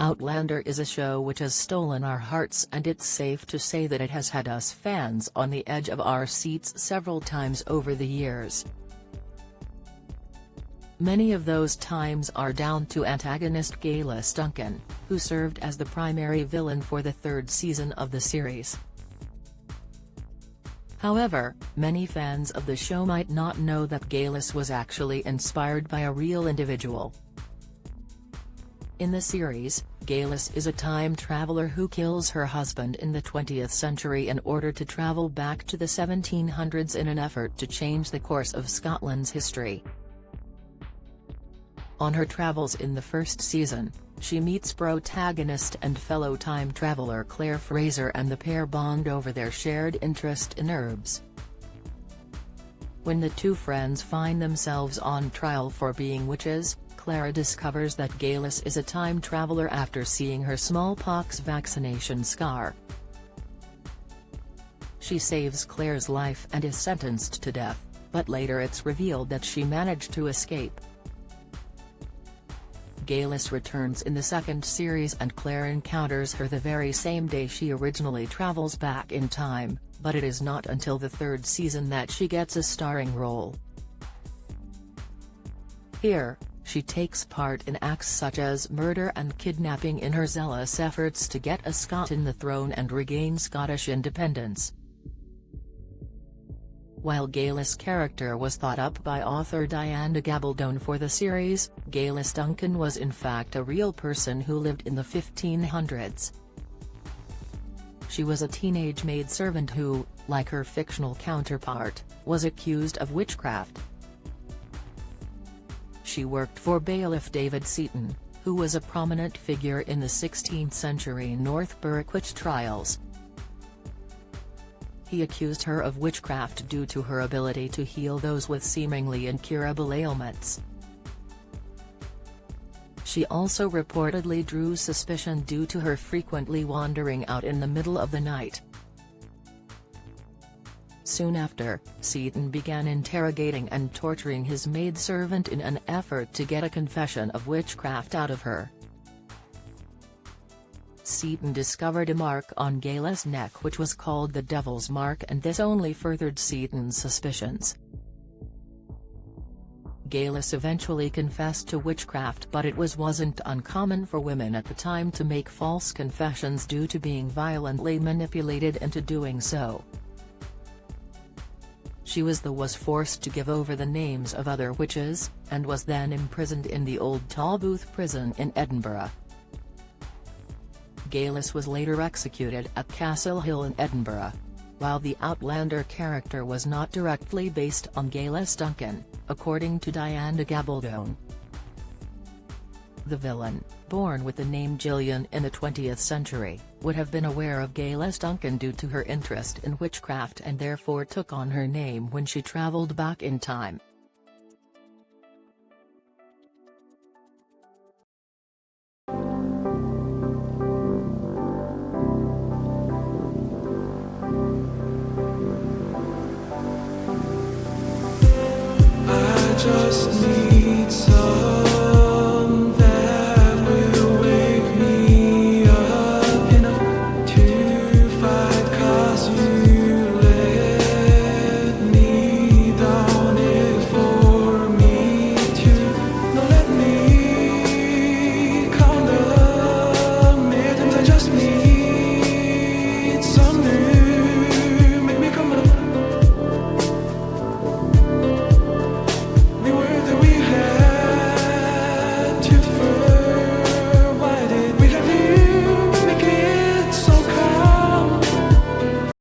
Outlander is a show which has stolen our hearts, and it's safe to say that it has had us fans on the edge of our seats several times over the years. Many of those times are down to antagonist Geillis Duncan, who served as the primary villain for the third season of the series. However, many fans of the show might not know that Geillis was actually inspired by a real individual. In the series, Geillis is a time traveler who kills her husband in the 20th century in order to travel back to the 1700s in an effort to change the course of Scotland's history. On her travels in the first season, she meets protagonist and fellow time traveler Claire Fraser, and the pair bond over their shared interest in herbs. When the two friends find themselves on trial for being witches, Clara discovers that Geillis is a time traveler after seeing her smallpox vaccination scar. She saves Claire's life and is sentenced to death, but later it's revealed that she managed to escape. Geillis returns in the second series, and Claire encounters her the very same day she originally travels back in time, but it is not until the third season that she gets a starring role. Here, she takes part in acts such as murder and kidnapping in her zealous efforts to get a Scot in the throne and regain Scottish independence. While Geillis' character was thought up by author Diana Gabaldon for the series, Geillis Duncan was in fact a real person who lived in the 1500s. She was a teenage maidservant who, like her fictional counterpart, was accused of witchcraft. She worked for bailiff David Seaton, who was a prominent figure in the 16th century North Berwick witch trials. He accused her of witchcraft due to her ability to heal those with seemingly incurable ailments. She also reportedly drew suspicion due to her frequently wandering out in the middle of the night. Soon after, Seaton began interrogating and torturing his maidservant in an effort to get a confession of witchcraft out of her. Seaton discovered a mark on Geillis' neck which was called the Devil's Mark, and this only furthered Seaton's suspicions. Geillis eventually confessed to witchcraft, but it wasn't uncommon for women at the time to make false confessions due to being violently manipulated into doing so. She was forced to give over the names of other witches, and was then imprisoned in the Old Tolbooth prison in Edinburgh. Geillis was later executed at Castle Hill in Edinburgh. While the Outlander character was not directly based on Geillis Duncan, according to Diana Gabaldon. The villain, born with the name Gillian in the 20th century, would have been aware of Geillis Duncan due to her interest in witchcraft, and therefore took on her name when she travelled back in time. Just need